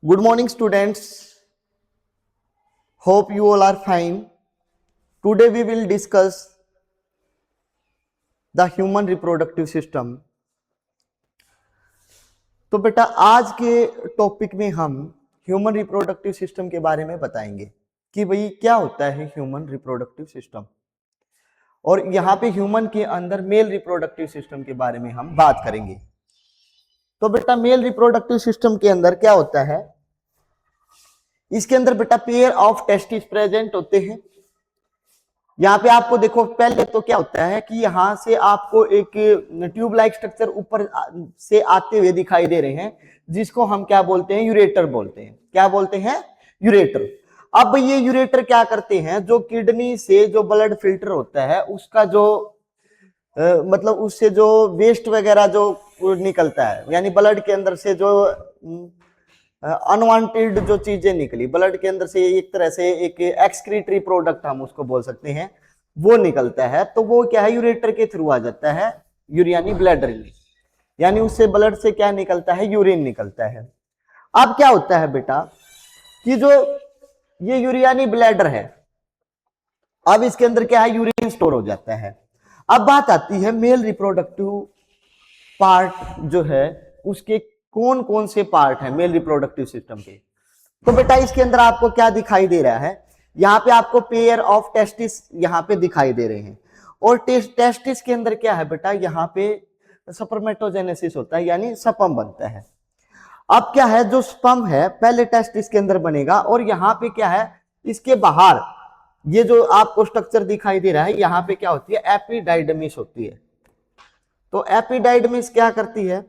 Good morning, students. Hope you all are fine. Today we will discuss the human reproductive system. तो बेटा आज के topic में हम ह्यूमन रिप्रोडक्टिव सिस्टम के बारे में बताएंगे कि भाई क्या होता है ह्यूमन रिप्रोडक्टिव सिस्टम, और यहाँ पे ह्यूमन के अंदर मेल रिप्रोडक्टिव सिस्टम के बारे में हम बात करेंगे। तो बेटा मेल रिप्रोडक्टिव सिस्टम के अंदर क्या होता है, इसके अंदर बेटा पेयर ऑफ टेस्टिस प्रेजेंट होते हैं। यहाँ पे आपको देखो पहले तो क्या होता है कि यहाँ से आपको एक ट्यूब लाइक स्ट्रक्चर ऊपर से आते हुए दिखाई दे रहे हैं, जिसको हम क्या बोलते हैं, यूरेटर बोलते हैं। क्या बोलते हैं? यूरेटर। अब ये यूरेटर क्या करते हैं, जो किडनी से जो ब्लड फिल्टर होता है उसका जो मतलब उससे जो वेस्ट वगैरह जो निकलता है, यानी ब्लड के अंदर से जो अनवांटेड जो चीजें निकली ब्लड के अंदर से, एक तरह से एक एक्सक्रीटरी प्रोडक्ट हम उसको बोल सकते हैं, वो निकलता है। तो वो क्या है, यूरेटर के थ्रू आ जाता है, यूरियानी ब्लैडर, यानी उससे ब्लड से क्या निकलता है, यूरिन निकलता है। अब क्या होता है बेटा कि जो ये यूरियानी ब्लैडर है, अब इसके अंदर क्या है, यूरिन स्टोर हो जाता है। अब बात आती है मेल रिप्रोडक्टिव पार्ट जो है उसके कौन कौन से पार्ट हैं मेल रिप्रोडक्टिव सिस्टम के। तो बेटा इसके अंदर आपको क्या दिखाई दे रहा है, यहाँ पे आपको पेयर ऑफ टेस्टिस यहाँ पे दिखाई दे रहे हैं, और टेस्टिस के अंदर क्या है बेटा, यहाँ पे स्पर्मेटोजेनेसिस होता है, यानी स्पर्म बनता है। अब क्या है, जो स्पर्म है पहले टेस्टिस के अंदर बनेगा, और यहाँ पे क्या है, इसके बाहर ये जो आपको स्ट्रक्चर दिखाई दे रहा है, यहाँ पे क्या होती है, एपिडाइडमिस होती है। तो एपिडाइडमिस क्या करती है,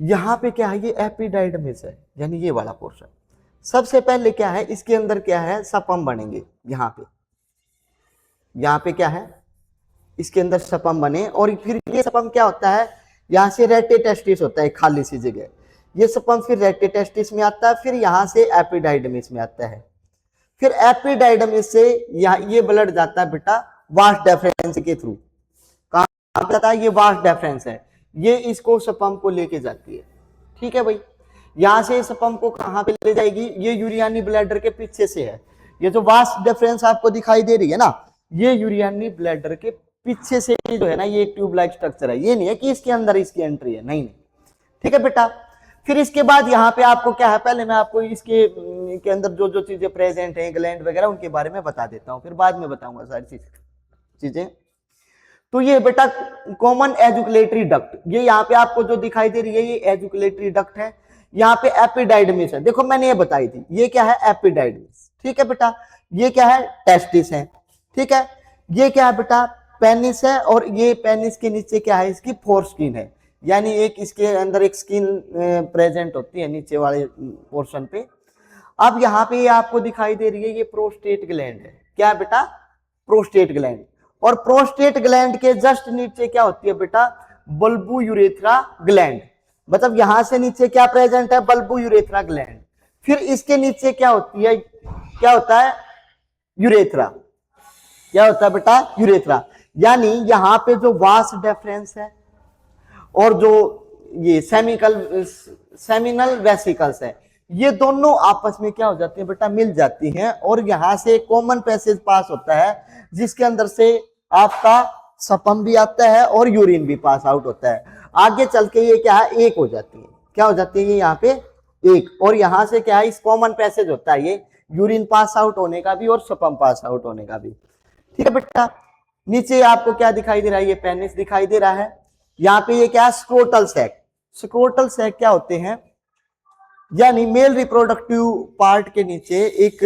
यहां पे क्या है, ये एपिडाइडमिस है, यानी ये वाला पोर्शन। सबसे पहले क्या है, इसके अंदर क्या है, स्पर्म बनेंगे। यहाँ पे क्या है, इसके अंदर स्पर्म बने, और फिर ये स्पर्म क्या होता है, यहाँ से रेटिटेस्टिस होता है, खाली सी जगह, ये स्पर्म फिर रेटिटेस्टिस में आता है, फिर यहाँ से एपिडाइडमिस में आता है, फिर एपिडाइडमिस से यहाँ ये ब्लड जाता है बेटा वास्ट डेफरेंस के थ्रू। कहाँ जाता है, ये वास्ट डेफरेंस है, ये इसको स्पर्म को लेके जाती है। ठीक है भाई, यहां से स्पर्म को कहां पे ले जाएगी, ये यूरियानी ब्लैडर के पीछे से है। ये जो वास्ट डिफरेंस आपको दिखाई दे रही है ना, ये यूरियानी ब्लैडर के पीछे से जो है ना, ये एक ट्यूब लाइक स्ट्रक्चर है, ये नहीं है कि इसके अंदर इसकी एंट्री है, नहीं। ठीक है बेटा, फिर इसके बाद यहाँ पे आपको क्या है, पहले मैं आपको इसके के अंदर जो जो चीजें प्रेजेंट है, ग्लैंड वगैरह, उनके बारे में बता देता हूँ, फिर बाद में बताऊंगा सारी चीजें। तो ये बेटा कॉमन एजुकुलेटरी डक्ट, ये यहाँ पे आपको जो दिखाई दे रही है, ये एजुकुलेटरी डक्ट है। यहाँ पे एपिडाइडमिस है, देखो मैंने ये बताई थी, ये क्या है, एपिडाइडमिस। ठीक है बेटा, ये क्या है, टेस्टिस है। ठीक है, ये क्या है बेटा, पेनिस है, और ये पेनिस के नीचे क्या है, इसकी फोरस्किन है, यानी एक इसके अंदर एक स्किन प्रेजेंट होती है नीचे वाले पोर्शन पे। अब यहाँ पे ये आपको दिखाई दे रही है, ये प्रोस्टेट ग्लैंड है। क्या है बेटा, प्रोस्टेट ग्लैंड। और प्रोस्टेट ग्लैंड के जस्ट नीचे क्या होती है बेटा, बल्बू यूरेथ्रा ग्लैंड, मतलब यहां से नीचे क्या प्रेजेंट है, बल्बू यूरेथ्रा ग्लैंड। फिर इसके नीचे क्या होती है, क्या होता है, यूरेथ्रा। क्या होता है बेटा, यूरेथ्रा। यानी यहाँ पे जो वास डेफरेंस है और जो ये सेमिनल वेसिकल्स है, ये दोनों आपस में क्या हो जाती है बेटा, मिल जाती हैं, और यहां से कॉमन पैसेज पास होता है, जिसके अंदर से आपका स्पर्म भी आता है और यूरिन भी पास आउट होता है। आगे चल के ये क्या है, एक हो जाती है। क्या हो जाती है, ये यहाँ पे एक, और यहां से क्या है, इस कॉमन पैसेज होता है, ये यूरिन पास आउट होने का भी और स्पर्म पास आउट होने का भी। ठीक है बेटा, नीचे आपको क्या दिखाई दे रहा है, ये पेनिस दिखाई दे रहा है। यहाँ पे ये क्या है, स्क्रोटल सैक। स्क्रोटल सैक क्या होते हैं, यानी मेल रिप्रोडक्टिव पार्ट के नीचे एक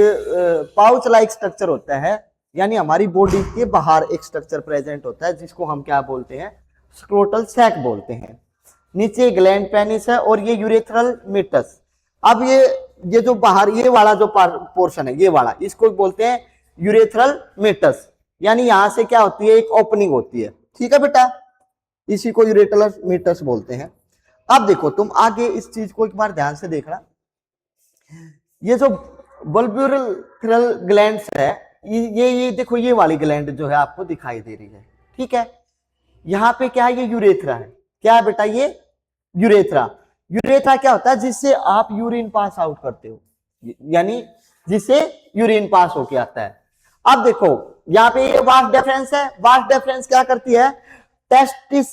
पाउच लाइक स्ट्रक्चर होता है, यानी हमारी बॉडी के बाहर एक स्ट्रक्चर प्रेजेंट होता है, जिसको हम क्या बोलते हैं, स्क्रोटल सैक बोलते हैं। नीचे ग्लैंड पेनिस है, और ये यूरेथ्रल मीटस। अब ये जो बाहर ये वाला जो पोर्शन है, ये वाला, इसको बोलते हैं यूरेथ्रल मीटस, यानी यहां से क्या होती है, एक ओपनिंग होती है। ठीक है बेटा, इसी को यूरेथ्रल मीटस बोलते हैं। अब देखो तुम आगे इस चीज को एक बार ध्यान से देखना, ये जो बल्ब्यूरल ग्लैंड्स है, ये देखो, ये वाली ग्लैंड जो है आपको दिखाई दे रही है, ठीक है। यहाँ पे क्या है, ये यूरेथ्रा है। क्या है बेटा, ये यूरेथ्रा। यूरेथ्रा क्या होता है, जिससे आप यूरिन पास आउट करते हो, यानी जिससे यूरिन पास होके आता है। अब देखो यहाँ पे ये वास्ट डेफरेंस है। वास्ट डेफरेंस क्या करती है, टेस्टिस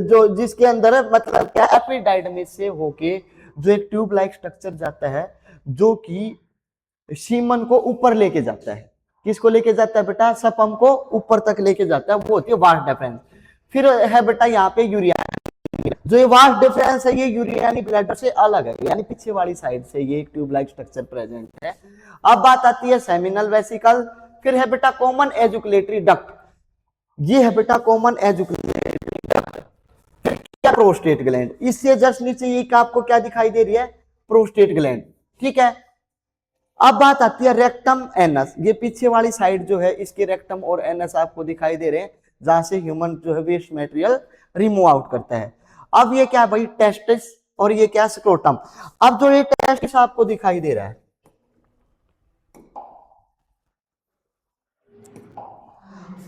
जो जिसके अंदर मतलब क्या एपिडाइडमिस से होके जो एक ट्यूब लाइक स्ट्रक्चर जाता है, जो कि सीमन को ऊपर लेके जाता है। किसको लेके जाता है बेटा, सपम को ऊपर तक लेके जाता है, वो होती है वास्ट डिफरेंस। फिर है बेटा यहाँ पे यूरिया, जो ये वास्ट डिफरेंस है, ये यूरियानी ब्लैडर से अलग है, यानी पीछे वाली साइड से ये एक ट्यूब लाइक स्ट्रक्चर प्रेजेंट है। अब बात आती है सेमिनल वेसिकल। फिर है बेटा कॉमन एजुकुलेटरी डक्ट, ये है बेटा कॉमन एजुकुलेटरी डक्ट। क्या, प्रोस्टेट ग्लैंड। इससे जस्ट नीचे ये आपको क्या दिखाई दे रही है, प्रोस्टेट ग्लैंड, ठीक है। अब बात आती है रेक्टम एनस, ये पीछे वाली साइड जो है इसके रेक्टम और एनस आपको दिखाई दे रहे हैं, जहां से ह्यूमन जो है वेस्ट मटेरियल रिमूव आउट करता है। अब ये क्या है भाई, टेस्टिस, और ये क्या, स्क्रोटम। अब जो ये टेस्टिस आपको दिखाई दे रहा है,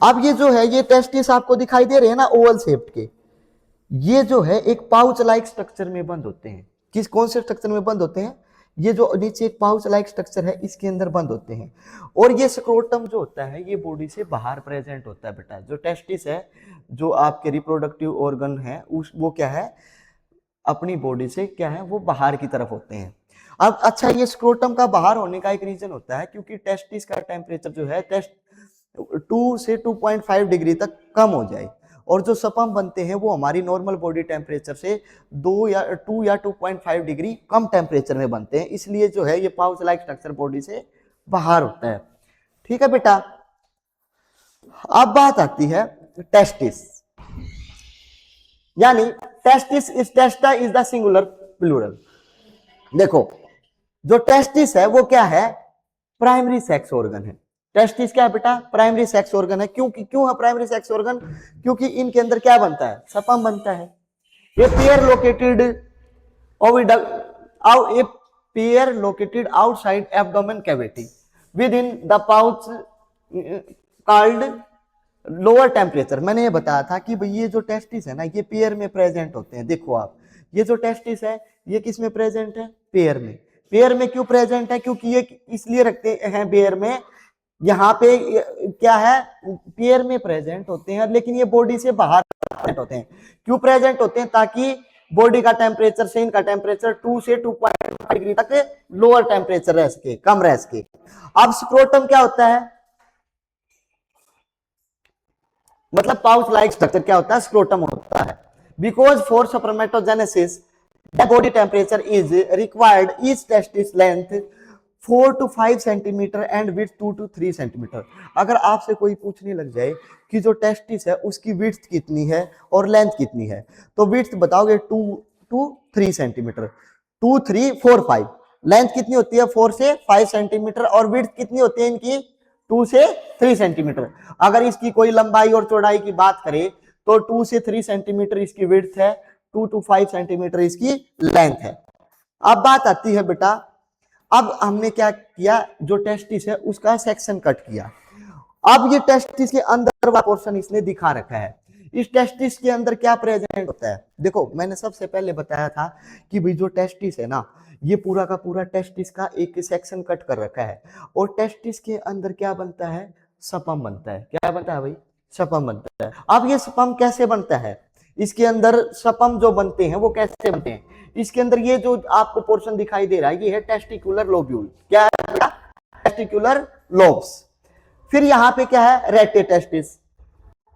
अब ये जो है ये टेस्टिस आपको दिखाई दे रहे हैं ना ओवल शेप के, ये जो है एक पाउच लाइक स्ट्रक्चर में बंद होते हैं। किस, कौन से स्ट्रक्चर में बंद होते हैं, ये जो नीचे एक पाउच लाइक स्ट्रक्चर है इसके अंदर बंद होते हैं। और ये स्क्रोटम जो होता है ये बॉडी से बाहर प्रेजेंट होता है बेटा। जो टेस्टिस है, जो आपके रिप्रोडक्टिव ऑर्गन है, उस वो क्या है, अपनी बॉडी से क्या है, वो बाहर की तरफ होते हैं। अब अच्छा, ये स्क्रोटम का बाहर होने का एक रीजन होता है क्योंकि टेस्टिस का टेम्परेचर जो है 2 से 2.5 डिग्री तक कम हो जाए, और जो सपम बनते हैं वो हमारी नॉर्मल बॉडी टेम्परेचर से 2 या 2.5 डिग्री कम टेम्परेचर में बनते हैं, इसलिए जो है ये पाउच लाइक स्ट्रक्चर बॉडी से बाहर होता है, ठीक है बेटा। अब बात आती है टेस्टिस, यानी testis is testes is the singular plural. देखो जो टेस्टिस है वो क्या है, प्राइमरी सेक्स ऑर्गन है। टेस्टिस क्या है बेटा, प्राइमरी सेक्स ऑर्गन है। क्यों है प्राइमरी सेक्स ऑर्गन, क्योंकि इनके अंदर क्या बनता है, सपम बनता है। A pair located outside abdomen cavity with in the pouch called lower temperature. मैंने ये बताया था कि भाई ये जो टेस्टिस है ना, ये पेयर में प्रेजेंट होते हैं। देखो आप, ये जो टेस्टिस है ये किस में प्रेजेंट है, पेयर में। पेयर में क्यों प्रेजेंट है, क्योंकि ये इसलिए रखते हैं पेयर में, यहाँ पे क्या है, पेयर में प्रेजेंट होते हैं, लेकिन ये बॉडी से बाहर प्रेजेंट होते हैं। क्यों प्रेजेंट होते हैं, ताकि बॉडी का टेम्परेचर से इनका टेम्परेचर 2 से 2.5 डिग्री तक लोअर टेम्परेचर रह सके, कम रह सके। अब स्क्रोटम क्या होता है, मतलब पाउच लाइक स्ट्रक्चर क्या होता है, स्क्रोटम होता है। Because for spermatogenesis the body temperature is required, each testis length 4 to 5 centimetre and width 2 to 3 centimetre. अगर आपसे कोई पूछने लग जाए कि जो टेस्टिस है उसकी विड्थ कितनी है और लेंथ कितनी है, तो विड्थ बताओगे 2 to 3 सेंटीमीटर, 2, 3, 4, 5। लेंथ कितनी होती है, 4 से 5 सेंटीमीटर, और विड्थ कितनी होती है इनकी, 2 से 3 सेंटीमीटर। अगर इसकी कोई लंबाई और चौड़ाई की बात करें तो 2 से 3 सेंटीमीटर इसकी विड्थ है, 2 to 5 सेंटीमीटर इसकी लेंथ है। अब बात आती है बेटा, अब हमने क्या किया, जो टेस्टिस है उसका सेक्शन कट किया। अब ये टेस्टिस के अंदर वाला पोर्शन इसने दिखा रखा है। इस टेस्टिस के अंदर क्या प्रेजेंट होता है, देखो मैंने सबसे पहले बताया था कि भाई जो टेस्टिस है ना, ये पूरा का पूरा टेस्टिस का एक सेक्शन कट कर रखा है, और टेस्टिस के अंदर क्या बनता है, सपम बनता है। क्या बनता है भाई, सपम बनता है। अब ये सपम कैसे बनता है, इसके अंदर सपम जो बनते हैं वो कैसे बनते हैं, इसके अंदर ये जो आपको पोर्शन दिखाई दे रहा है ये है टेस्टिकुलर लोब्यूल। क्या है, टेस्टिकुलर लोब्स। फिर यहाँ पे क्या है, रेटे टेस्टिस।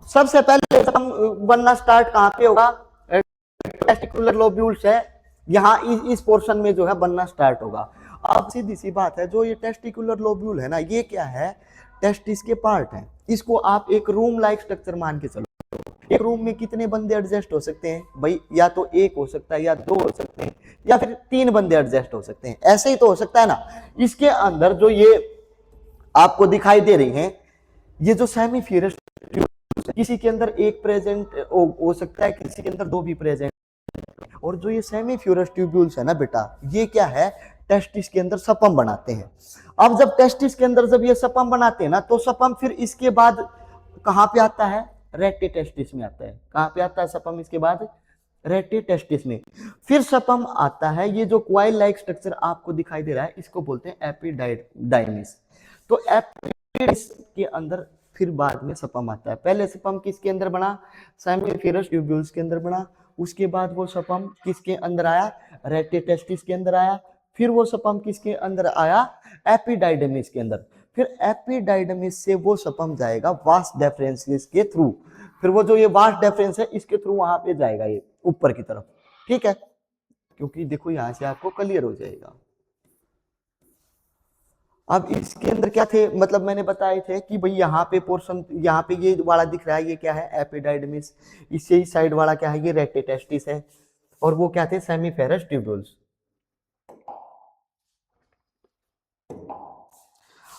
सबसे पहले सपम बनना स्टार्ट कहाँ पे होगा, टेस्टिकुलर लोब्यूल्स है, यहाँ इस पोर्शन में जो है बनना स्टार्ट होगा। अब सीधी सी बात है, जो ये टेस्टिकुलर लोब्यूल है ना, ये क्या है, टेस्टिस के पार्ट है। इसको आप एक रूम लाइक स्ट्रक्चर मान के चलो। एक रूम में कितने बंदे एडजस्ट हो सकते हैं भाई, या तो एक हो सकता है, या 2 हो सकते हैं, या फिर 3 बंदे एडजस्ट हो सकते हैं, ऐसे ही तो हो सकता है ना। इसके अंदर जो ये आपको दिखाई दे रही हैं, ये जो सेमीफ्यूरस, किसी के अंदर एक प्रेजेंट हो सकता है, किसी के अंदर 2 भी प्रेजेंट। और जो ये सेमीफ्यूरस ट्यूब्यूल्स है ना बेटा, ये क्या है, टेस्टिस के अंदर सपम बनाते हैं। अब जब टेस्टिस के अंदर जब ये सपम बनाते हैं ना, तो सपम फिर इसके बाद कहाँ पे आता है, रेटे टेस्टिस में आता है। कहाँ पे आता है सपम इसके बाद, रेटे टेस्टिस में। फिर सपम आता है, ये जो क्वाइल लाइक स्ट्रक्चर आपको दिखाई दे रहा है इसको बोलते हैं एपिडाइडमिस। तो एपिडाइडमिस के अंदर फिर बाद में सपम आता है। पहले सपम किसके अंदर बना, सेमीफेरस ट्यूब्यूल्स के अंदर बना। उसके बाद वो सपम किसके अंदर आया, रेटे टेस्टिस के अंदर आया। फिर वो सपम किसके अंदर आया, एपिडाइडमिस के अंदर। फिर एपिडाइडमिस से वो सपम जाएगा वास डेफरेंस के थ्रू। फिर वो जो ये वास डेफरेंस है इसके थ्रू वहां पे जाएगा ये ऊपर की तरफ, ठीक है। क्योंकि देखो यहां से आपको क्लियर हो जाएगा। अब इसके अंदर क्या थे, मतलब मैंने बताए थे कि भाई यहाँ पे पोर्शन, यहाँ पे ये वाला दिख रहा है ये क्या है, एपिडाइडमिस। इससे इस साइड वाला क्या है, ये रेटे टेस्टिस है। और वो क्या थे, सेमीफेरस ट्यूब्यूल्स।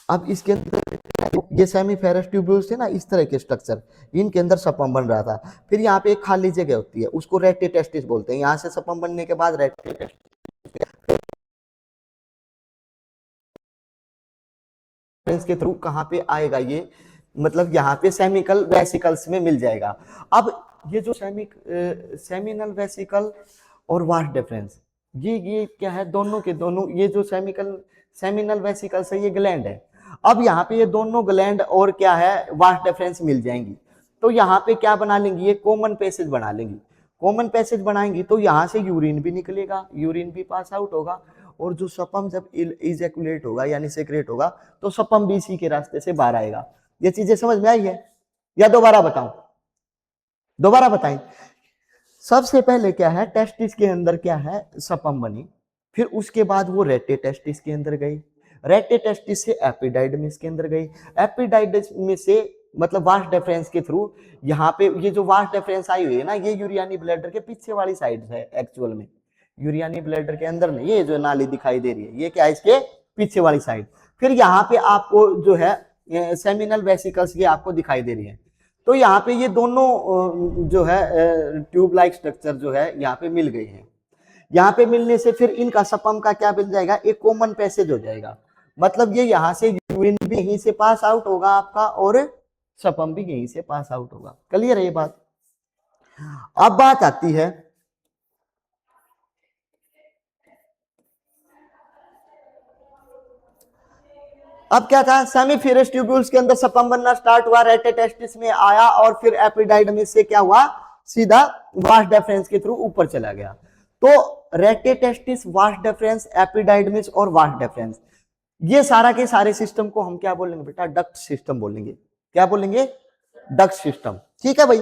अब इसके अंदर ये सेमीफेरस ट्यूब्यूल्स थे ना, इस तरह के स्ट्रक्चर, इनके अंदर सपम बन रहा था। फिर यहाँ पे एक खाली जगह होती है, उसको रेटे टेस्टिस बोलते हैं। यहाँ से सपम बनने के बाद रेटे टेस्टिस के थ्रू कहाँ पे आएगा ये, मतलब यहाँ पे सेमिकल वेसिकल्स में मिल जाएगा। अब ये जो सेमिनल वेसिकल और वास डिफरेंस, ये क्या है, दोनों के दोनों, ये जो सेमिनल वेसिकल्स है ये ग्लैंड है। अब यहाँ पे ये दोनों ग्लैंड और क्या है, वास डिफरेंस मिल जाएंगी। तो यहाँ पे क्या बना लेंगी, ये कॉमन पैसेज बना लेंगी। कॉमन पैसेज बनाएंगी तो यहाँ से यूरिन भी निकलेगा, यूरिन भी पास आउट होगा। और जो सपम जब इजैकुलेट होगा यानी सेक्रेट होगा, तो सपम भी इसी के रास्ते से बाहर आएगा। ये चीजें समझ में आई है या दोबारा बताऊं, दोबारा बताएं। सबसे पहले क्या है, टेस्टिस के अंदर क्या है, सपम बनी। फिर उसके बाद वो रेटे टेस्टिस के अंदर गई, रेटे टेस्टिस से एपिडाइडमिस के अंदर गई, एपिडाइडमिस से मतलब वास डिफरेंस के थ्रू यहाँ पे ये जो वास डिफरेंस आई हुई है ना, ये यूरियानी ब्लैडर के पीछे वाली साइड है एक्चुअल में, यूरियानी ब्लैडर के अंदर नहीं, ये जो नाली दिखाई दे रही है ये क्या है, इसके पीछे वाली साइड। फिर यहाँ पे आपको जो है सेमिनल वेसिकल्स ये आपको दिखाई दे रही है। तो यहाँ पे ये दोनों जो है ट्यूब लाइक स्ट्रक्चर जो है यहाँ पे मिल गई है। यहाँ पे मिलने से फिर इनका सपम का क्या बन जाएगा, एक कॉमन पैसेज हो जाएगा। मतलब ये यहाँ से यूरिन भी यहीं से पास आउट होगा आपका, और सपम भी यहीं से पास आउट होगा। क्लियर है ये बात। अब बात आती है, अब क्या था, सेमीफेरस ट्यूब्यूल्स के अंदर सपम बनना स्टार्ट हुआ, रेटे टेस्टिस में आया, और फिर एपिडाइडमिस से क्या हुआ, सीधा वास डिफरेंस के थ्रू ऊपर चला गया। तो रेटे टेस्टिस, वास डिफरेंस, एपिडाइडमिस और वास डिफरेंस, ये सारा के सारे सिस्टम को हम क्या बोलेंगे बेटा, डक्ट सिस्टम बोलेंगे। क्या बोलेंगे, डक्ट सिस्टम, ठीक है भाई।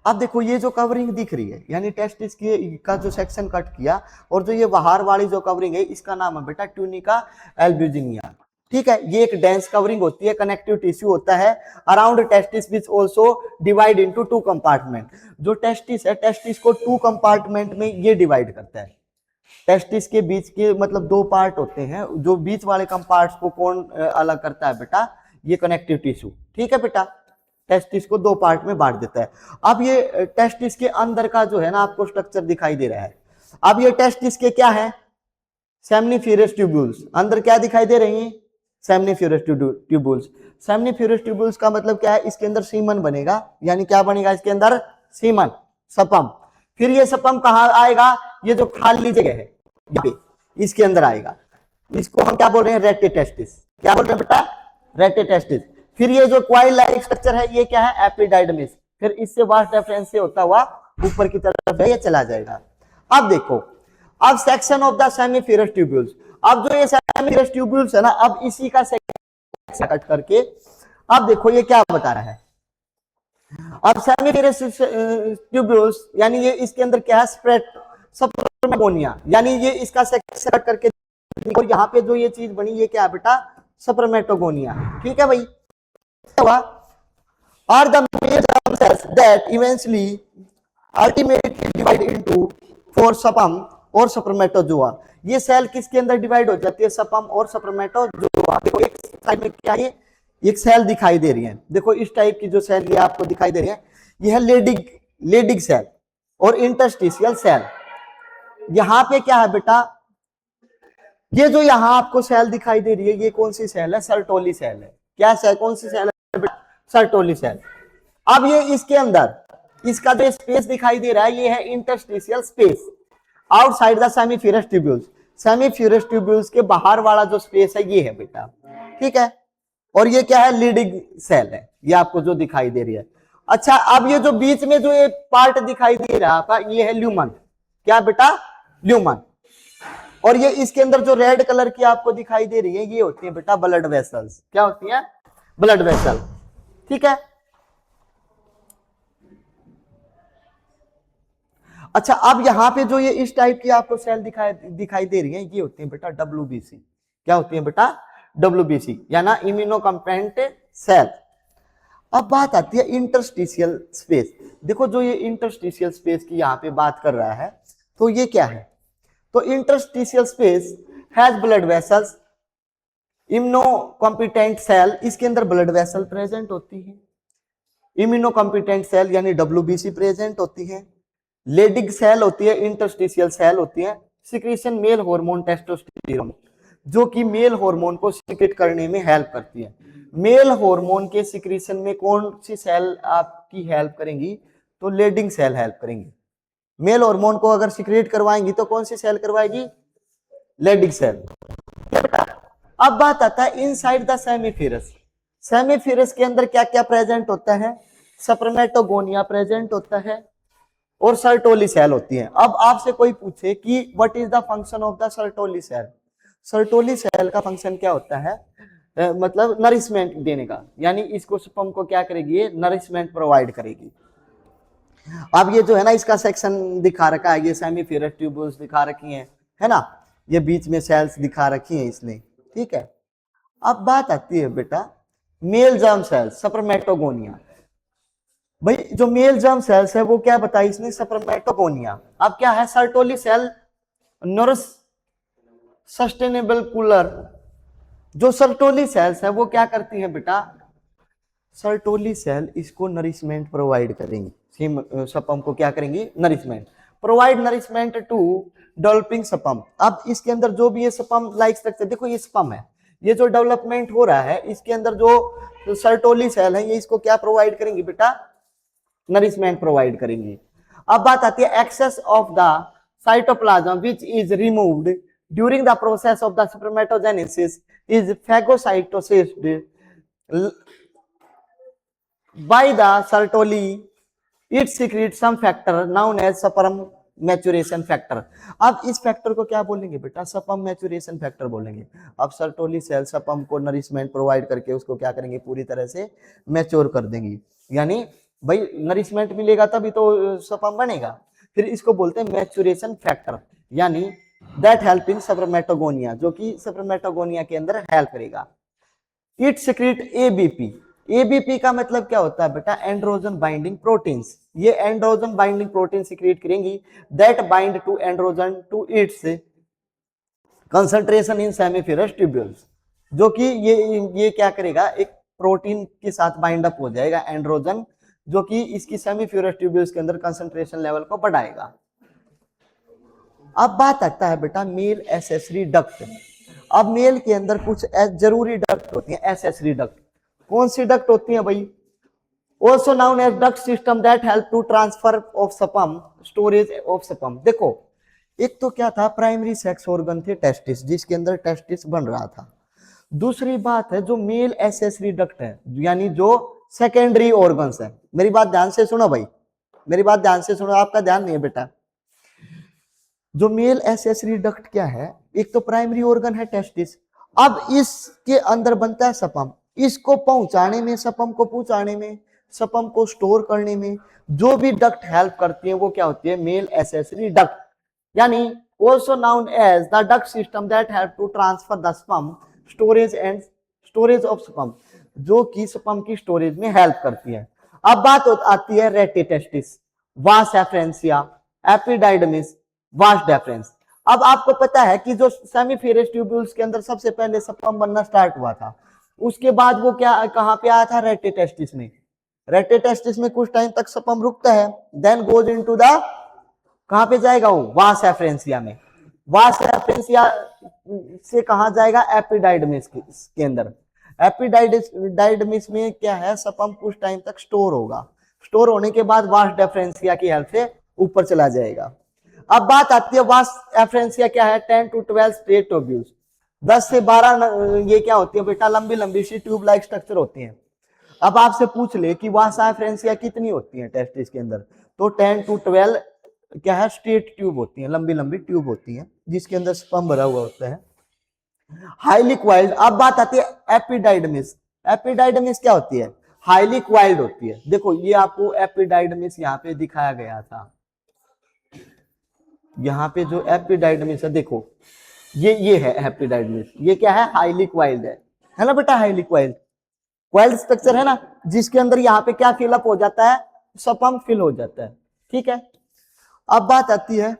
अब देखो ये जो कवरिंग दिख रही है, यानी टेस्टिस का जो सेक्शन कट किया, और जो ये बाहर वाली जो कवरिंग है इसका नाम है बेटा ट्यूनिका एल्ब्यूजिनिया, ठीक है। ये एक डेंस कवरिंग होती है, कनेक्टिव टिश्यू होता है around testis, which also divide into 2 compartment. जो टेस्टिस है, टेस्टिस को 2 कंपार्टमेंट में ये डिवाइड करता है। टेस्टिस के बीच के मतलब 2 पार्ट होते हैं, जो बीच वाले कंपार्ट्स को कौन अलग करता है बेटा, ये कनेक्टिव टिश्यू, ठीक है बेटा। टेस्टिस को 2 पार्ट में बांट देता है। अब ये टेस्टिस के अंदर का जो है ना आपको स्ट्रक्चर दिखाई दे रहा है। अब ये टेस्टिस के क्या है, सेमनीफेरस ट्यूब्यूल्स, अंदर क्या दिखाई दे रही हैं, सेमनीफेरस ट्यूब्यूल्स। सेमनीफेरस ट्यूब्यूल्स का मतलब क्या है, इसके अंदर सीमन बनेगा, यानी क्या बनेगा इसके अंदर, सीमन, सपम। फिर ये सपम कहाँ आएगा, ये जो खाली जगह है यहाँ पे इसके अंदर आएगा। इसको हम क्या बोल रहे हैं, रेटे टेस्टिस। क्या बोल रहे हैं बेटा, रेटे टेस्टिस। फिर ये जो क्वाइल लाइक स्ट्रक्चर है ये क्या है, एपिडाइडमिस। फिर इससे वास डिफरेंस से होता हुआ ऊपर की तरफ है ये चला जाएगा। अब देखो, अब सेक्शन ऑफ द सेमीफेरस ट्यूब्यूल्स। अब जो ये सेमीफेरस ट्यूब्यूल्स है ना, अब इसी का सेक्शन कट करके अब देखो ये क्या बता रहा है। अब सेमीफेरस ट्यूब्यूल्स यानी ये इसके अंदर क्या है, स्प्रेड सप्रमेटोगोनिया, यानी ये इसका सेक्शन कट करके और यहाँ पे जो ये चीज बनी ये क्या है बेटा, सप्रमेटोगोनिया, ठीक है भाई। are the major germ cells that eventually ultimately divide into 4 सपम और सप्रमेटोजोआ। ये सेल किसके अंदर डिवाइड हो जाती है, सपम और सप्रमेटोजोआ। देखो एक साइड में क्या है, एक सेल दिखाई दे रही है, देखो इस टाइप की जो सेल ये आपको दिखाई दे रही है, ये है लेडिग सेल, और इंटरस्टिशियल सेल। यहां पे क्या है बेटा, ये जो यहां आपको सेल दिखाई दे रही है, ये कौन सी सेल है? सर्टोली सेल है। क्या सेल, कौन सी सेल है बेटा? Sertoli cell. अब ये इसके अंदर इसका जो स्पेस दिखाई दे रहा है, ये है interstitial space outside the seminiferous tubules. Seminiferous tubules के बाहर वाला जो स्पेस है ये है बेटा, ठीक है। और ये क्या है? लीडिंग सेल है, ये आपको जो दिखाई दे रही है। अच्छा, अब ये जो बीच में जो एक पार्ट दिखाई दे रहा था, ये है ल्यूमन। क्या बेटा? ल्यूमन। और ये इसके अंदर जो रेड कलर की आपको दिखाई दे रही है, ये होती है बेटा ब्लड वेसल्स। क्या होती है? ब्लड वेसल, ठीक है। अच्छा, अब यहां पे जो ये इस टाइप की आपको सेल दिखाई दे रही है, ये होती है बेटा WBC। क्या होती है बेटा? WBC, या ना इम्यूनो कंपेरेंट सेल। अब बात आती है इंटरस्टिशियल स्पेस। देखो, जो ये इंटरस्टिशियल स्पेस की यहां पे बात कर रहा है, तो ये क्या है? तो interstitial space has blood vessels, immunocompetent cell, इसके अंदर ब्लड वेसल प्रेजेंट होती है। इम्यूनो कॉम्पिटेंट सेल यानी WBC प्रेजेंट होती है। लेडिग सेल होती है, इंटरस्टिशियल सेल होती है। सिक्रीशन मेल हार्मोन टेस्टोस्टेरोन, जो कि मेल हार्मोन को सिक्रेट करने में हेल्प करती है। मेल हार्मोन के सिक्रीशन में कौन सी सेल आपकी हेल्प करेंगी? तो लेडिंग सेल हेल्प करेंगी। मेल हार्मोन को अगर सिक्रेट करवाएंगी तो कौन सी सेल करवाएगी? Leydig cell. अब बात आता है इनसाइड द सेमीफिरस। सेमीफिरस के अंदर क्या क्या प्रेजेंट होता है? स्पर्मेटोगोनिया प्रेजेंट होता है और सर्टोली सेल होती है। अब आपसे कोई पूछे कि what is the function of the Sertoli cell? Sertoli cell का फंक्शन क्या होता है? मतलब नरिशमेंट देने का, यानी इसको स्पर्म को क्या करेगी? नरिशमेंट प्रोवाइड करेगी। अब ये जो है ना, इसका सेक्शन दिखा रखा है, ये सेमीफिरस ट्यूब्यूल्स दिखा रखी है ना, ये बीच में सेल्स दिखा रखी है इसने, ठीक है। अब बात आती है बेटा मेल जर्म सेल्स, स्पर्मेटोगोनिया। भाई जो मेल जर्म सेल्स है वो क्या बताई इसने? स्पर्मेटोगोनिया। अब क्या है? Sertoli cell nourish sustainable cooler. जो सर्टोली सेल्स है वो क्या करती है बेटा? सर्टोली सेल इसको नरिशमेंट प्रोवाइड करेंगी। स्पर्म को क्या करेंगी? Nourishment provide, nourishment to developing sperm. अब इसके अंदर जो भी ये स्पर्म लाइक स्ट्रक्चर, देखो ये स्पर्म है, ये जो डेवलपमेंट हो रहा है, इसके अंदर जो सर्टोली सेल है, ये इसको क्या प्रोवाइड करेंगी बेटा? नरिशमेंट प्रोवाइड करेंगी। अब बात आती है excess of the cytoplasm which is removed during the process of the spermatogenesis is phagocytosed by the Sertoli. It secretes some factor known as sperm maturation factor. अब इस फैक्टर को क्या बोलेंगे बेटा? स्पर्म मैच्योरेशन फैक्टर बोलेंगे। अब Sertoli cell sperm को nourishment provide करके उसको क्या करेंगे? पूरी तरह से मैच्योर कर देंगी। यानी भाई नरिशमेंट मिलेगा तभी तो स्पर्म बनेगा। फिर इसको बोलते हैं मैच्योरेशन फैक्टर, यानी दैट हेल्प इन स्पर्मेटोगोनिया, जो कि स्पर्मेटोगोनिया के अंदर हेल्प करेगा। It secrete ABP। एबीपी का मतलब क्या होता है बेटा? Androgen binding proteins. ये एंड्रोजन बाइंडिंग प्रोटीन सिक्रेट करेंगी that bind to androgen to its concentration in seminiferous tubules, जो कि ये क्या करेगा? एक प्रोटीन के साथ बाइंड अप हो जाएगा एंड्रोजन, जो कि इसकी सेमीफिरस ट्यूब्यूल्स के अंदर कंसंट्रेशन लेवल को बढ़ाएगा। अब बात आता है बेटा मेल एसेसरी डक्ट। अब मेल के अंदर कुछ जरूरी डक्ट होती है, एसेसरी डक्ट। कौन सी डक्ट होती है भाई? Also known as duct system that help to transfer of sperm, storage of sperm। देखो, एक तो क्या था? प्राइमरी सेक्स ऑर्गन थे टेस्टिस, जिसके अंदर टेस्टिस बन रहा था। दूसरी बात है जो मेल एसेसरी डक्ट है, यानी जो सेकेंडरी ऑर्गन्स है। मेरी बात ध्यान से सुनो भाई, मेरी बात ध्यान से सुनो, आपका ध्यान नहीं है बेटा। जो मेल एसेसरी डक्ट क्या है? एक तो प्राइमरी ऑर्गन है टेस्टिस, अब इसके अंदर बनता है स्पर्म। इसको पहुंचाने में, स्पर्म को पहुंचाने में, स्पर्म को स्टोर करने में जो भी डक्ट हेल्प करती है वो क्या होती है? मेल एसेसरी डक्ट, यानी also known as the duct system that help to transfer the sperm, storage and storage of sperm, जो कि स्पर्म की स्टोरेज में हेल्प करती है। अब बात आती है रेटिटेस्टिस, वास एफ्रेंसिया, एपिडाइडमिस, वास डेफरेंस। अब आपको पता है कि जो सेमीफिरस ट्यूब्यूल्स के अंदर सबसे पहले स्पर्म बनना स्टार्ट हुआ था, उसके बाद वो क्या कहां पे आया था? रेटिटेस्टिस में। रेटिटेस्टिस में कुछ टाइम तक स्पर्म रुकता है, देन गोज इनटू द कहां पे जाएगा वो, वास एफरेंसिया में। वास एफरेंसिया से कहां जाएगा, एपिडाइडमिस के अंदर। एपिडाइडमिस में क्या है, सपम कुछ टाइम तक स्टोर होगा, स्टोर होने के बाद वास डेफरेंसिया की हेल्प से ऊपर चला जाएगा। अब बात आती है वास एफरेंसिया क्या है, 10 to 12 स्ट्रेट ट्यूब्यूल्स, 10 से 12 ये क्या होती है बेटा, लंबी लंबी सी ट्यूब लाइक स्ट्रक्चर होती हैं। अब आपसे पूछ ले कि वास एफरेंसिया कितनी होती है टेस्टिस के अंदर, तो 10 to 12 क्या है, स्ट्रेट ट्यूब होती है, लंबी लंबी ट्यूब होती है जिसके अंदर स्पर्म भरा हुआ होता है, हाईली क्वाइल्ड। अब बात आती है एपिडाइडमिस। एपिडाइडमिस क्या होती है, हाईली क्वाइल्ड होती है। देखो ये आपको एपिडाइडमिस यहाँ पे दिखाया गया था, यहाँ पे जो एपिडाइडमिस है देखो, ये है एपिडाइडमिस, ये क्या है, हाईली क्वाइल्ड है ना बेटा, हाईली क्वाइल्ड, क्वाइल्ड स्ट्रक्चर है ना, जिसके अंदर यहाँ पे क्या फिलअप हो जाता है, सपम फिल हो जाता है, ठीक है। अब बात आती है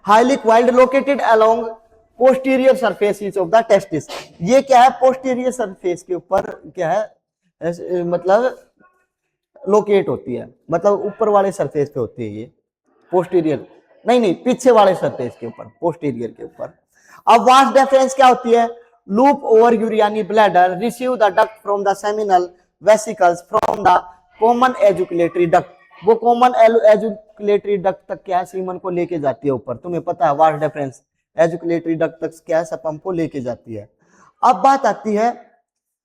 highly coiled located along posterior surface of the testis. ये क्या है, पोस्टीरियर सरफेस के ऊपर क्या है, मतलब लोकेट होती है, मतलब ऊपर वाले सरफेस पे होती है ये, पोस्टीरियर नहीं पीछे वाले सरफेस के ऊपर, पोस्टीरियर के ऊपर। अब वास डेफरेंस क्या होती है, loop over urinary bladder receive the duct from the seminal vesicles from the common ejaculatory duct. वो कॉमन एजुकुलेटरी डक्ट तक क्या है, सीमन को लेके जाती है ऊपर, तुम्हें पता है वास डेफरेंस एजुकुलेटरी डक्ट तक क्या है, सपम को लेके जाती है। अब बात आती है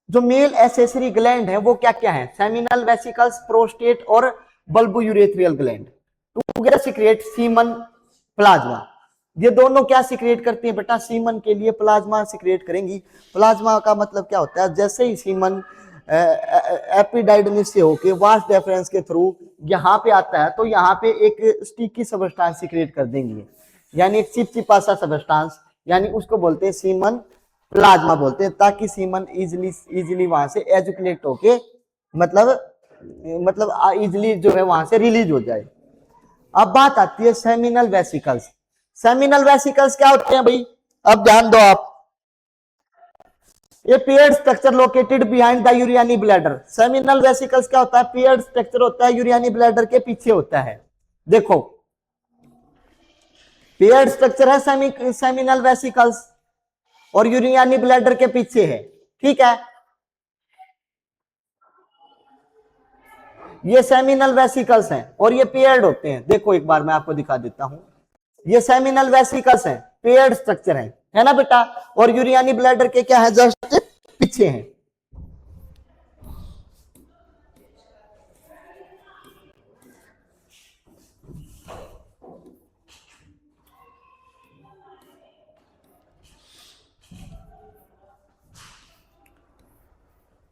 जो मेल एसेसरी ग्लैंड है वो क्या क्या है, सेमिनल वेसिकल्स, प्रोस्टेट और bulbourethral gland together secrete semen plasma. ये दोनों क्या सीक्रेट करती हैं बेटा, सीमन के लिए प्लाज्मा सीक्रेट करेंगी। प्लाज्मा का मतलब क्या होता है, जैसे ही सीमन एपिडाइडमिस से होके वास डेफरेंस के थ्रू यहाँ पे आता है तो यहाँ पे एक स्टिकी सब्सटेंस सीक्रेट कर देंगी, यानी एक चिपचिपा सा सब्सटेंस, यानी उसको बोलते हैं सीमन प्लाज्मा बोलते हैं, ताकि सीमन इजिली वहां से एजुकुलेट होके मतलब इजिली जो है वहां से रिलीज हो जाए। अब बात आती है सेमिनल वेसिकल्स। सेमिनल वेसिकल्स क्या होते हैं भाई, अब ध्यान दो आप, ये paired structure located behind the urinary bladder. Seminal vesicles क्या होता है, पेयर्ड स्ट्रक्चर होता है, यूरियानी ब्लैडर के पीछे होता है। देखो पेयर्ड स्ट्रक्चर है सेमिनल वेसिकल्स और यूरियानी ब्लैडर के पीछे है, ठीक है। ये सेमिनल वेसिकल्स हैं और ये पेयर्ड होते हैं। देखो एक बार मैं आपको दिखा देता हूं, ये सेमिनल वेसिकल्स हैं, पेयर्ड स्ट्रक्चर है ना बेटा, और यूरियानी ब्लैडर के क्या है, जस्ट पीछे हैं।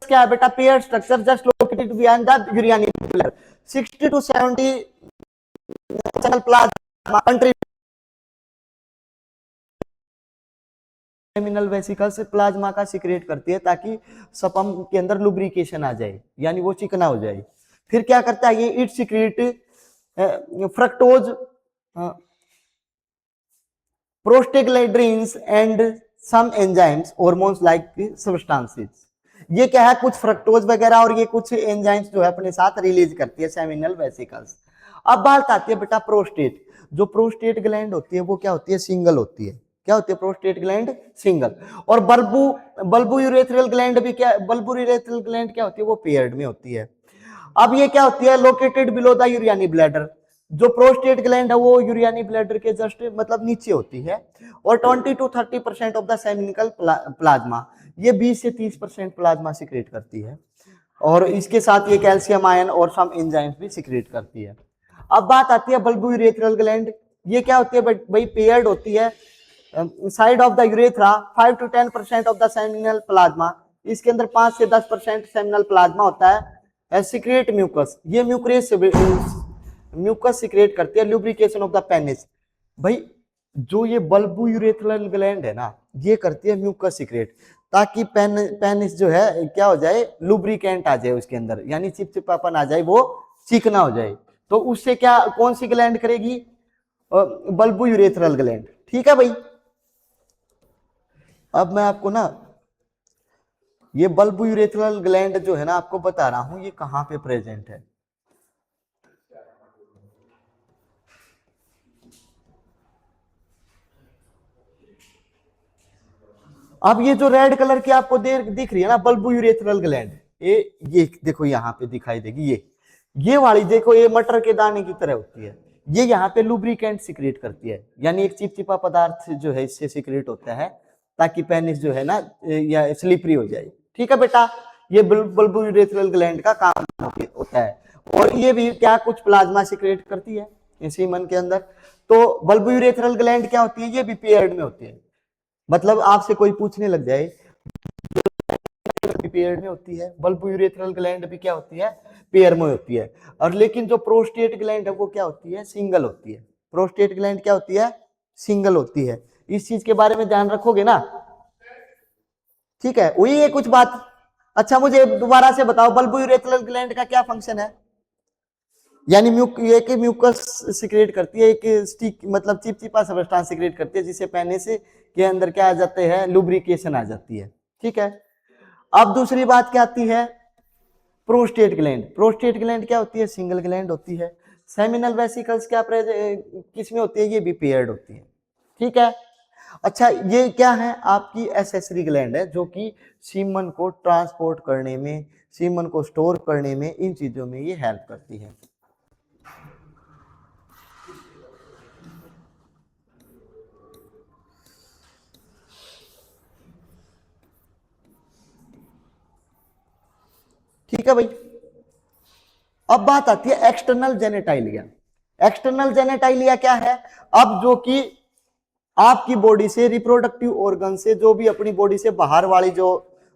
क्या है बेटा, pair structure just located behind the urinary bladder, 60 to 70 plasma country seminal vesicle से प्लाज्मा का सीक्रेट करती है ताकि सपम के अंदर लुब्रिकेशन आ जाए, यानी वो चिकना हो जाए। फिर क्या करता है ये, it secrete fructose, prostaglandins and some enzymes hormones like substances. ये क्या है, कुछ फ्रक्टोज वगैरह और ये कुछ एंजाइम्स जो है अपने साथ रिलीज करती है सेमिनल वेसिकल्स। अब बात आती है बेटा प्रोस्टेट। जो प्रोस्टेट ग्लैंड होती है वो क्या होती है, सिंगल होती है। क्या होती है प्रोस्टेट ग्लैंड, सिंगल। और बल्बोयूरेथ्रियल ग्लैंड भी क्या, बल्बोयूरेथ्रियल ग्लैंड क्या होती है, वो पेयर्ड में होती है। अब ये क्या होती है, located below the urinary bladder. जो प्रोस्टेट ग्लैंड है वो यूरियानी ब्लैडर के जस्ट मतलब नीचे होती है। और 20 to 30% ऑफ द सेमिनिकल प्लाज्मा, ये 20 से 30% प्लाज्मा सिक्रेट करती है। और इसके साथ ये कैल्शियम आयन और सम एंजाइम्स भी सिक्रेट करती है। अब बात आती है बल्बोयूरेथ्रियल ग्लैंड। ये क्या होती है भाई, पेयर्ड होती है, side of the urethra 5 to 10% of the seminal plasma. इसके अंदर 5 से 10% सेमिनल प्लाज्मा होता है। सिक्रेट म्यूकस, ये म्यूकस सिक्रेट करती है, लुब्रिकेशन ऑफ द पेनिस। भाई जो ये बल्बोयूरेथ्रियल ग्लैंड है ना, ये करती है म्यूकस सिक्रेट, ताकि पेनिस जो है क्या हो जाए, लुब्रिकेंट आ जाए उसके अंदर, यानी चिपचिपापन आ जाए, वो चिकना हो जाए। तो उससे क्या, कौन सी ग्लैंड करेगी, बल्बोयूरेथ्रियल ग्लैंड, ठीक है भाई। अब मैं आपको ना ये बल्ब यूरेथ्रल ग्लैंड जो है ना, आपको बता रहा हूं ये कहां पे प्रेजेंट है। अब ये जो रेड कलर की आपको दिख रही है ना बल्ब यूरेथ्रल ग्लैंड, ये देखो यहाँ पे दिखाई देगी, ये वाली देखो, ये मटर के दाने की तरह होती है। ये यहाँ पे लुब्रिकेंट सिक्रेट करती है, यानी एक चिपचिपा पदार्थ जो है इससे सिक्रेट होता है, ताकि पेनिस जो है ना या स्लिपरी हो जाए। ठीक है बेटा, ये बल्ब यूरेथ्रल ग्लैंड का काम होता है। और ये भी क्या कुछ प्लाज्मा सिक्रेट करती है इसी मन के अंदर। तो बल्ब यूरेथ्रल ग्लैंड क्या होती है, ये भी पेयर्ड में होती है। मतलब आपसे कोई पूछने लग जाए पेयर में होती है, बल्ब यूरेथ्रल ग्लैंड भी क्या होती है, पेयर में होती है। और लेकिन जो प्रोस्टेट ग्लैंड है वो क्या होती है, सिंगल होती है। प्रोस्टेट ग्लैंड क्या होती है, सिंगल होती है। इस चीज के बारे में ध्यान रखोगे ना, ठीक है। वही है कुछ बात। अच्छा मुझे दोबारा से बताओ, बल्ब यूरेथ्रल ग्लैंड का क्या फंक्शन है। यानी ये कि म्यूकस सिक्रेट करती है, एक स्टिक मतलब चिपचिपा सब्सटेंस सिक्रेट करती है, जिससे पेनिस के अंदर क्या आ जाते हैं, लुब्रिकेशन आ जाती है। ठीक है। अब दूसरी बात क्या आती है, प्रोस्टेट ग्लैंड। प्रोस्टेट ग्लैंड क्या होती है, सिंगल ग्लैंड होती है। सेमिनल वेसिकल्स क्या किसमें होती है, ये भी पेयर्ड होती है। ठीक है। अच्छा ये क्या है, आपकी एसेसरी ग्लैंड है, जो कि सीमन को ट्रांसपोर्ट करने में, सीमन को स्टोर करने में, इन चीजों में ये हेल्प करती है। ठीक है भाई। अब बात आती है एक्सटर्नल जेनेटाइलिया। एक्सटर्नल जेनेटाइलिया क्या है, अब जो कि आपकी बॉडी से रिप्रोडक्टिव ऑर्गन से, जो भी अपनी बॉडी से बाहर वाली जो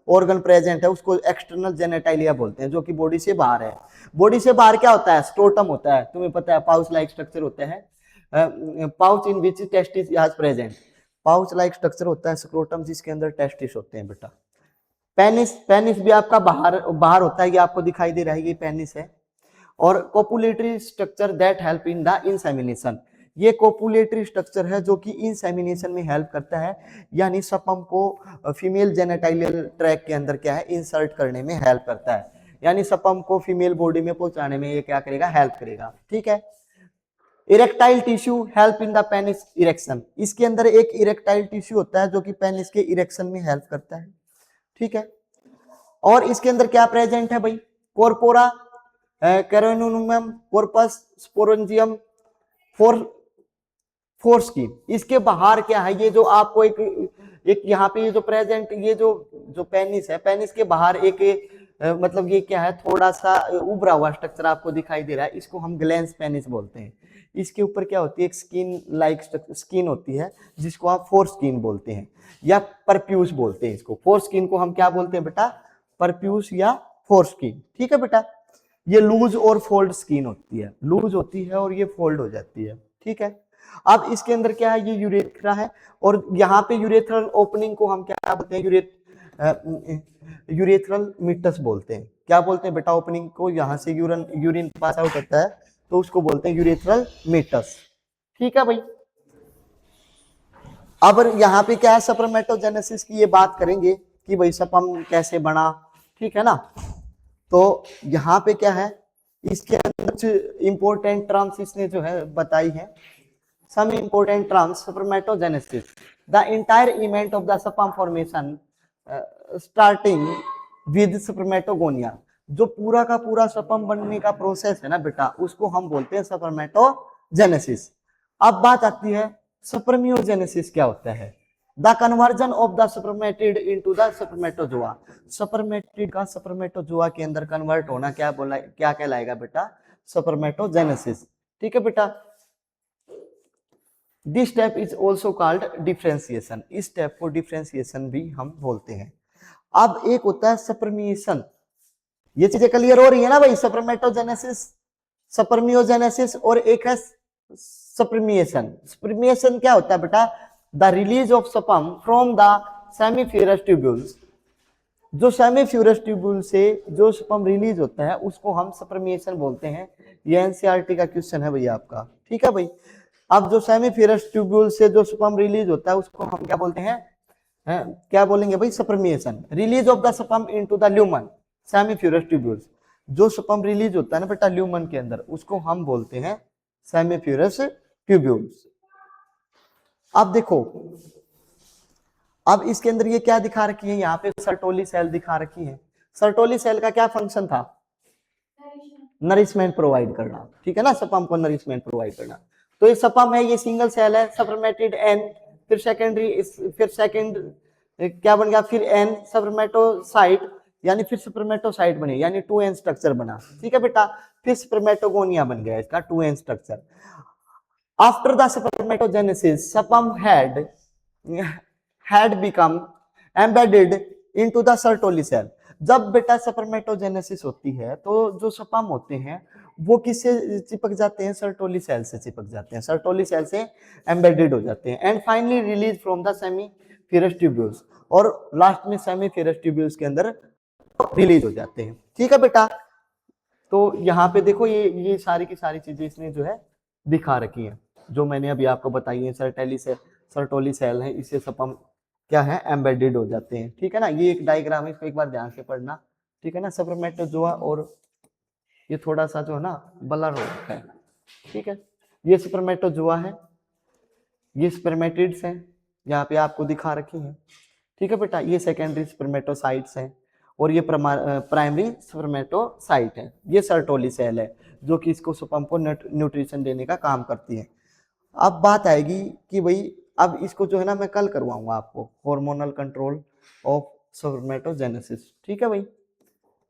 ऑर्गन प्रेजेंट है उसको एक्सटर्नल जेनेटाइलिया बोलते हैं, जो कि बॉडी से बाहर है। बॉडी से बाहर क्या होता है, स्क्रोटम होता है, तुम्हें पता है, पाउच लाइक स्ट्रक्चर होता है, pouch in which testis is present. Pouch like structure होता है स्क्रोटम, जिसके अंदर टेस्टिस होते हैं बेटा। पेनिस, पेनिस भी आपका बाहर बाहर होता है, ये आपको दिखाई दे रहा है, ये पेनिस है। और copulatory structure that help in the insemination, ये कोपुलेटरी स्ट्रक्चर है जो कि इंसेमिनेशन में हेल्प करता है, यानी स्पर्म को फीमेल जेनेटाइलियल ट्रैक के अंदर क्या है, इंसर्ट करने में हेल्प करता है, यानी स्पर्म को फीमेल बॉडी में पहुंचाने में ये क्या करेगा, हेल्प करेगा। ठीक है। Erectile tissue help in the penis erection, इसके अंदर एक इरेक्टाइल टिश्यू होता है जो कि पेनिस के इरेक्शन में हेल्प करता है। ठीक है। और इसके अंदर क्या प्रेजेंट है भाई, कॉर्पोरा कैरोनुनम, कॉर्पस, स्पोरेंजियम, फोरस्किन। इसके बाहर क्या है, ये जो आपको एक यहाँ पे ये जो प्रेजेंट, ये जो पेनिस है, पेनिस के बाहर एक मतलब ये क्या है, थोड़ा सा उभरा हुआ स्ट्रक्चर आपको दिखाई दे रहा है, इसको हम ग्लैंस पेनिस बोलते हैं। इसके ऊपर क्या होती है, एक स्किन लाइक स्किन होती है, जिसको आप फोरस्किन बोलते हैं या परप्यूस बोलते हैं। इसको फोरस्किन को हम क्या बोलते हैं बेटा, परप्यूस या फोरस्किन। ठीक है बेटा। ये लूज और फोल्ड स्किन होती है, लूज होती है और ये फोल्ड हो जाती है। ठीक है। अब इसके अंदर क्या है, ये यूरेथ्रा है, और यहाँ पे यूरेथ्रल ओपनिंग को हम क्या बोलते हैं, यूरेथ्रल मीटस बोलते हैं। क्या बोलते हैं बेटा, ओपनिंग को, यहाँ से यूरिन पास आउट होता है तो उसको बोलते हैं यूरेथ्रल मीटस। ठीक है भाई। अब यहाँ पे क्या है, स्पर्मेटोजेनेसिस की ये बात करेंगे कि भाई स्पर्म कैसे बना। ठीक है ना। तो यहाँ पे क्या है, इसके अंदर कुछ इंपॉर्टेंट टर्म्स इसने जो है बताई है। Some important terms, spermatogenesis, the entire event of the sperm formation starting with spermatogonia, जो पूरा का पूरा स्पर्म बनने का प्रोसेस है ना बेटा, उसको हम बोलते हैं स्पर्मेटोजेनेसिस। अब बात आती है स्पर्मियोजेनेसिस क्या होता है, the conversion of the spermatid into the spermatozoa. Spermatid का स्पर्मेटोजोआ के अंदर कन्वर्ट होना क्या बोला, क्या कहलाएगा बेटा, स्पर्मेटोजेनेसिस। ठीक है बेटा। This step is also called differentiation, इस स्टेप को डिफ्रेंसिएशन भी हम बोलते हैं। अब एक होता है सपर्मिएशन, ये चीजें क्लियर हो रही है ना भाई, सपर्मेटोजेनेसिस, सपर्मियोजेनेसिस, और एक है सपर्मिएशन। सपर्मिएशन क्या होता है बेटा, the release of sperm from the seminiferous tubules, जो सेमीफ्यूरस ट्यूब्यूल से जो स्पर्म रिलीज होता है उसको हम सपर्मिएशन बोलते हैं। ये एनसीईआरटी का क्वेश्चन है भैया आपका। ठीक है भाई। अब जो सेमीफ्यूरस ट्यूब्यूल से जो स्पर्म रिलीज होता है उसको हम क्या बोलते हैं, है, क्या बोलेंगे भाई, spermiation, release of the sperm into the lumen seminiferous tubules. जो स्पर्म रिलीज होता है ना बेटा ल्यूमन के अंदर, उसको हम बोलते हैं सेमीफ्यूरस ट्यूब्यूल्स। अब देखो, अब इसके अंदर ये क्या दिखा रखी है, यहाँ पे सर्टोली सेल दिखा रखी है। सर्टोली सेल का क्या फंक्शन था, नरिशमेंट प्रोवाइड करना, ठीक है ना, स्पर्म को नरिशमेंट प्रोवाइड करना। तो ये स्पर्म है, ये सिंगल सेल है, सप्रमेटिड एन, फिर सेकेंडरी, फिर सेकेंड क्या बन गया, फिर एन स्पर्मेटोसाइट, यानी फिर स्पर्मेटोसाइट बने, यानी 2n स्ट्रक्चर बना, ठीक है बेटा। फिर स्पर्मेटोगोनिया बन गया इसका 2n structure. After the spermatogenesis sperm had become embedded into the Sertoli cell। जब बेटा स्पर्मेटोजेनेसिस होती है तो जो स्पर्म होते हैं वो किससे चिपक जाते हैं, सर्टोली सेल से चिपक जाते हैं, सर्टोली सेल से एम्बेडेड हो जाते हैं, and finally release from the seminiferous tubules, और लास्ट में सेमीफिरस ट्यूब्यूल्स के अंदर रिलीज हो जाते हैं, ठीक है बेटा। तो यहाँ पे देखो ये सारी की सारी चीजें इसने जो है दिखा रखी है, जो मैंने अभी आपको बताई है। सर्टोली सेल है, इससे स्पर्म क्या है, एम्बेडेड हो जाते हैं, ठीक है ना। ये एक डायग्राम है, इसको एक बार ध्यान से पढ़ना, ठीक है ना। स्पर्मेटोजोआ, और ये थोड़ा सा जो है ना ब्लर हो रखा है, ठीक है। ये स्पर्मेटोजोआ है, ये स्पर्मेटिड्स हैं, यहाँ पे आपको दिखा रखी है, ठीक है बेटा। ये सेकेंडरी स्पर्मेटोसाइट्स हैं, और ये प्राइमरी स्पर्मेटोसाइट है। ये सर्टोली सेल है जो कि इसको स्पर्म को न्यूट्रिशन देने का काम करती है। अब बात आएगी कि भाई अब इसको जो है ना मैं कल करवाऊंगा आपको, हार्मोनल कंट्रोल ऑफ स्पर्मेटोजेनेसिस, ठीक है भाई।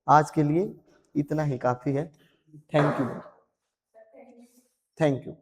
आज के लिए इतना ही काफी है। Thank you, thank you.